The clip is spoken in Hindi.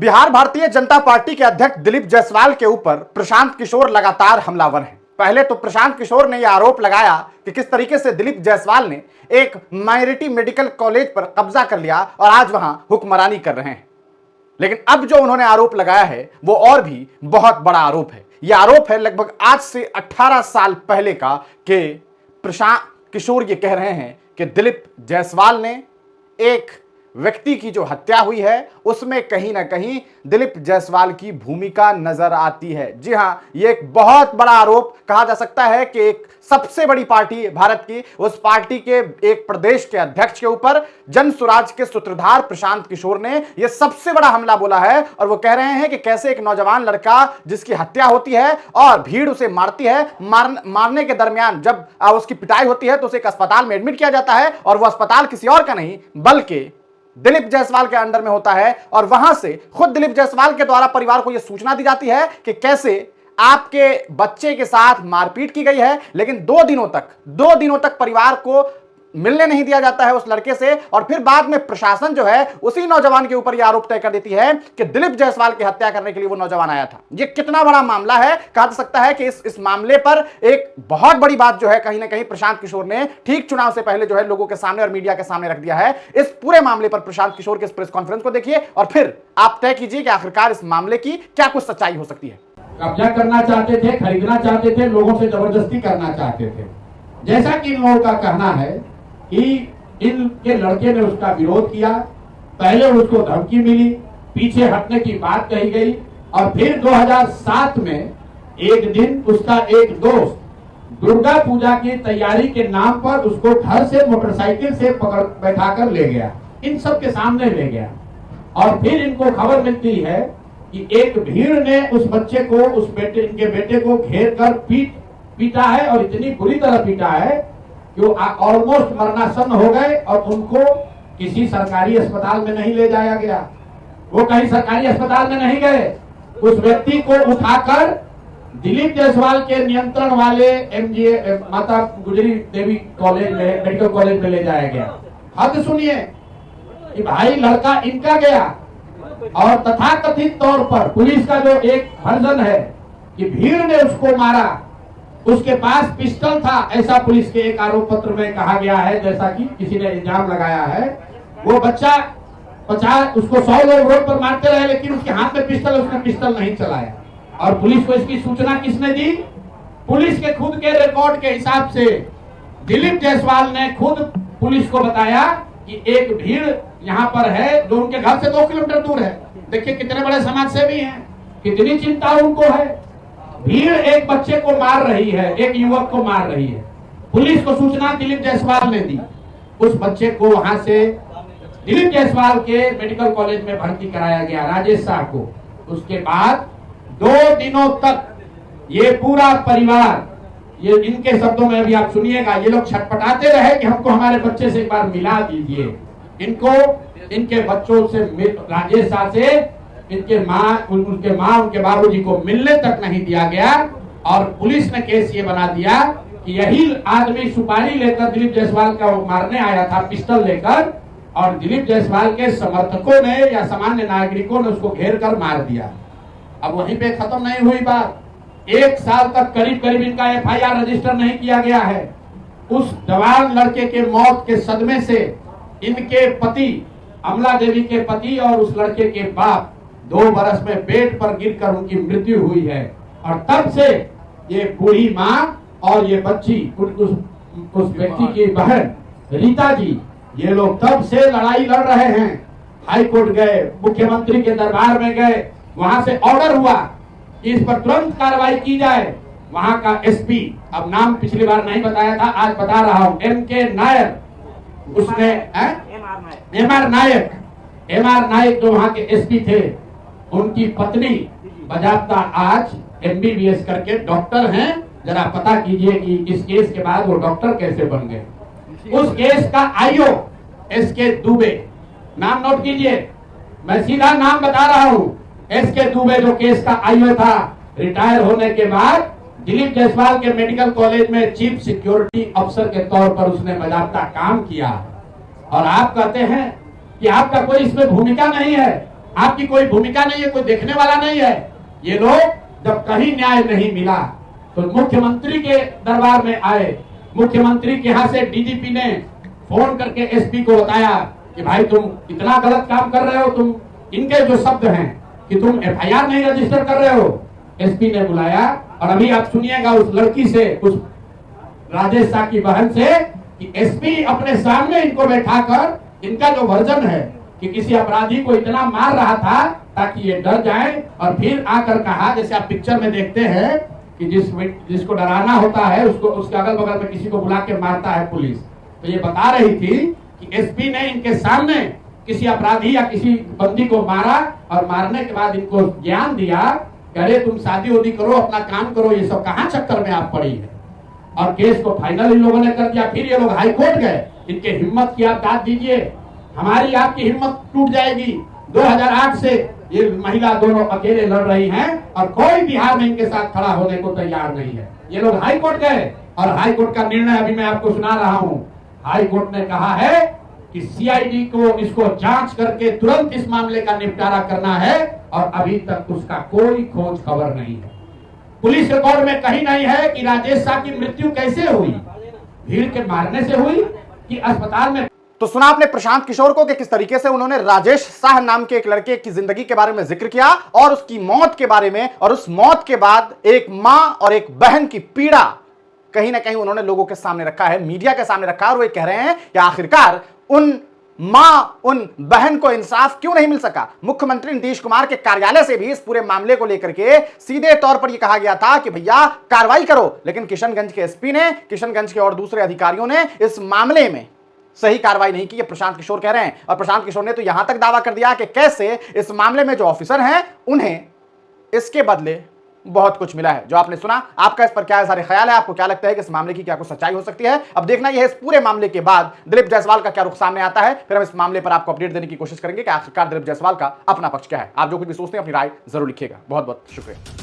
बिहार भारतीय जनता पार्टी के अध्यक्ष दिलीप जायसवाल के ऊपर प्रशांत किशोर लगातार हमलावर हैं। पहले तो प्रशांत किशोर ने यह आरोप लगाया कि किस तरीके से दिलीप जायसवाल ने एक माइनॉरिटी मेडिकल कॉलेज पर कब्जा कर लिया और आज वहां हुक्मरानी कर रहे हैं। लेकिन अब जो उन्होंने आरोप लगाया है वो और भी बहुत बड़ा आरोप है। यह आरोप है लगभग आज से 18 साल पहले का कि प्रशांत किशोर ये कह रहे हैं कि दिलीप जायसवाल ने एक व्यक्ति की जो हत्या हुई है उसमें कहीं ना कहीं दिलीप जायसवाल की भूमिका नजर आती है। जी हां, यह एक बहुत बड़ा आरोप कहा जा सकता है कि एक सबसे बड़ी पार्टी भारत की, उस पार्टी के एक प्रदेश के अध्यक्ष के ऊपर जन स्वराज के सूत्रधार प्रशांत किशोर ने यह सबसे बड़ा हमला बोला है। और वो कह रहे हैं कि कैसे एक नौजवान लड़का जिसकी हत्या होती है और भीड़ उसे मारती है, मारने के दरमियान जब उसकी पिटाई होती है तो उसे एक अस्पताल में एडमिट किया जाता है और वह अस्पताल किसी और का नहीं बल्कि दिलीप जायसवाल के अंडर में होता है। और वहां से खुद दिलीप जायसवाल के द्वारा परिवार को यह सूचना दी जाती है कि कैसे आपके बच्चे के साथ मारपीट की गई है, लेकिन 2 दिनों तक परिवार को मिलने नहीं दिया जाता है उस लड़के से। और फिर बाद में प्रशासन जो है उसी नौजवान के ऊपर यह आरोप तय कर देती है कि दिलीप जायसवाल की हत्या करने के लिए वो नौजवान आया था। यह कितना बड़ा मामला है, कहा जा सकता है कि इस मामले पर एक बहुत बड़ी बात जो है कहीं ना कहीं प्रशांत किशोर ने ठीक चुनाव से पहले जो है लोगों के सामने और मीडिया के सामने रख दिया है। इस पूरे मामले पर प्रशांत किशोर के इस प्रेस कॉन्फ्रेंस को देखिए और फिर आप तय कीजिए कि आखिरकार इस मामले की क्या कुछ सच्चाई हो सकती है। कब्जा करना चाहते थे, खरीदना चाहते थे, लोगों से जबरदस्ती करना चाहते थे। जैसा कि इन लोगों का कहना है कि इनके लड़के ने उसका विरोध किया, पहले उसको धमकी मिली, पीछे हटने की बात कही गई और फिर 2007 में एक दिन उसका एक दोस्त दुर्गा पूजा की तैयारी के नाम पर उसको घर से मोटरसाइकिल से पकड़ बैठाकर ले गया, इन सब के सामने ले गया। और फिर इनको खबर मिलती है कि एक भीड़ ने उस बच्चे को, इनके बेटे को घेर कर पीटा है और इतनी बुरी तरह पीटा है कि वो ऑलमोस्ट मरणासन्न हो गए और उनको किसी सरकारी अस्पताल में नहीं ले जाया गया। वो कहीं सरकारी अस्पताल में नहीं गए, उस व्यक्ति को उठाकर दिलीप जायसवाल के नियंत्रण वाले MGA माता गुजरी देवी कॉलेज में, मेडिकल कॉलेज में ले जाया गया। हद सुनिए कि भाई लड़का इनका गया और तथाकथित तौर पर पुलिस का जो एक वर्जन है कि भीड़ ने उसको मारा, उसके पास पिस्टल था, ऐसा पुलिस के एक आरोप पत्र में कहा गया है, जैसा कि किसी ने इल्जाम लगाया है। वो बच्चा 50 उसको 100 लोग रोड पर मारते रहे लेकिन उसके हाथ में पिस्टल, उसने पिस्टल नहीं चलाया। और पुलिस को इसकी सूचना किसने दी? पुलिस के खुद के रिकॉर्ड के हिसाब से दिलीप जायसवाल ने खुद पुलिस को बताया कि एक भीड़ यहाँ पर है जो उनके घर से 2 किलोमीटर दूर है। देखिए कितने बड़े समाज सेवी हैं, कितनी चिंता उनको है। भीड़ एक बच्चे को मार रही है, एक युवक को मार रही है। पुलिस को सूचना दिलीप जायसवाल ने दी, उस बच्चे को वहां से दिलीप जायसवाल के मेडिकल कॉलेज में भर्ती कराया गया, राजेश शाह को। उसके बाद 2 दिनों तक ये पूरा परिवार, ये इनके शब्दों में भी आप सुनिएगा, ये लोग छटपटाते रहे कि हमको हमारे बच्चे से एक बार मिला दीजिए। इनको इनके बच्चों से, राजेश शाह से उनके माँ उनके बाबूजी को मिलने तक नहीं दिया गया। और पुलिस ने केस ये बना दिया कि यही आदमी सुपारी लेकर दिलीप जायसवाल का मारने आया था, पिस्टल लेकर, और दिलीप जायसवाल के समर्थकों ने या सामान्य नागरिकों ने उसको घेर कर मार दिया। अब वहीं पे खत्म नहीं हुई बात, 1 साल तक करीब इनका FIR रजिस्टर नहीं किया गया है। उस जवान लड़के के मौत के सदमे से इनके पति, अमला देवी के पति और उस लड़के के बाप 2 बरस में बेड पर गिरकर उनकी मृत्यु हुई है। और तब से ये बूढ़ी माँ और ये बच्ची, उस व्यक्ति की बहन रीता जी, ये लोग तब से लड़ाई लड़ रहे हैं। हाई कोर्ट गए, मुख्यमंत्री के दरबार में गए, वहां से ऑर्डर हुआ कि इस पर तुरंत कार्रवाई की जाए। वहां का SP, अब नाम पिछली बार नहीं बताया था, आज बता रहा हूं, MK नायर, उसने MR नायक जो वहां के SP थे, उनकी पत्नी बजाबता आज MBBS करके डॉक्टर हैं। जरा पता कीजिए कि इस केस के बाद वो डॉक्टर कैसे बन गए। उस केस का IO SK दुबे, नाम नोट कीजिए, मैं सीधा नाम बता रहा हूं। SK दुबे जो केस का IO था, रिटायर होने के बाद दिलीप जायसवाल के मेडिकल कॉलेज में चीफ सिक्योरिटी अफसर के तौर पर उसने बजाबता काम किया। और आप कहते हैं कि आपका कोई इसमें भूमिका नहीं है। आपकी कोई भूमिका नहीं है, कोई देखने वाला नहीं है। ये लोग जब कहीं न्याय नहीं मिला तो मुख्यमंत्री के दरबार में आए। मुख्यमंत्री के यहाँ से डीजीपी ने फोन करके एसपी को बताया कि भाई तुम इतना गलत काम कर रहे हो, तुम इनके जो शब्द हैं कि तुम एफआईआर नहीं रजिस्टर कर रहे हो। एसपी ने बुलाया और अभी आप सुनिएगा उस लड़की से, उस राजेश शाह की बहन से, कि एसपी अपने सामने इनको बैठाकर इनका जो वर्जन है कि किसी अपराधी को इतना मार रहा था ताकि ये डर जाए, और फिर आकर कहा, जैसे आप पिक्चर में देखते हैं कि जिसको डराना होता है उसको उसके अगल बगल में किसी को बुला के मारता है पुलिस। तो ये बता रही थी कि एसपी ने इनके सामने किसी अपराधी या किसी बंदी को मारा और मारने के बाद इनको ज्ञान दिया कि अरे तुम शादी उदी करो, अपना काम करो, ये सब कहां चक्कर में आप पड़ी है। और केस को फाइनल इन लोगों ने कर दिया। फिर ये लोग हाई कोर्ट गए, इनके हिम्मत की आप दाद दीजिए, हमारी आपकी हिम्मत टूट जाएगी। 2008 से ये महिला दोनों अकेले लड़ रही हैं और कोई बिहार में इनके साथ खड़ा होने को तैयार नहीं है। ये लोग हाई कोर्ट गए और हाई कोर्ट का निर्णय अभी मैं आपको सुना रहा हूं। हाई कोर्ट ने कहा है कि सीआईडी को इसको जांच करके तुरंत इस मामले का निपटारा करना है, और अभी तक उसका कोई खोज खबर नहीं है। पुलिस रिकॉर्ड में कहीं नहीं है कि राजेश शाह की मृत्यु कैसे हुई, भीड़ के मारने से हुई कि अस्पताल में। तो सुना आपने प्रशांत किशोर को कि किस तरीके से उन्होंने राजेश शाह नाम के एक लड़के की जिंदगी के बारे में जिक्र किया और उसकी मौत के बारे में, और उस मौत के बाद एक मां और एक बहन की पीड़ा कहीं ना कहीं उन्होंने लोगों के सामने रखा है, मीडिया के सामने रखा है। और वो कह रहे हैं कि आखिरकार उन मां, उन बहन को इंसाफ क्यों नहीं मिल सका। मुख्यमंत्री नीतीश कुमार के कार्यालय से भी इस पूरे मामले को लेकर के सीधे तौर पर यह कहा गया था कि भैया कार्रवाई करो, लेकिन किशनगंज के एसपी ने, किशनगंज के और दूसरे अधिकारियों ने इस मामले में सही कार्रवाई नहीं की। ये प्रशांत किशोर कह रहे हैं, और प्रशांत किशोर ने तो यहां तक दावा कर दिया कि कैसे इस मामले में जो ऑफिसर हैं उन्हें इसके बदले बहुत कुछ मिला है। जो आपने सुना, आपका इस पर क्या सारे ख्याल है? आपको क्या लगता है कि इस मामले की क्या कुछ सच्चाई हो सकती है? अब देखना यह है इस पूरे मामले के बाद दिलीप जायसवाल का क्या रुख सामने आता है। फिर हम इस मामले पर आपको अपडेट देने की कोशिश करेंगे कि आखिरकार दिलीप जायसवाल का अपना पक्ष क्या है। आप जो कुछ भी सोचते हैं अपनी राय जरूर लिखिएगा। बहुत बहुत शुक्रिया।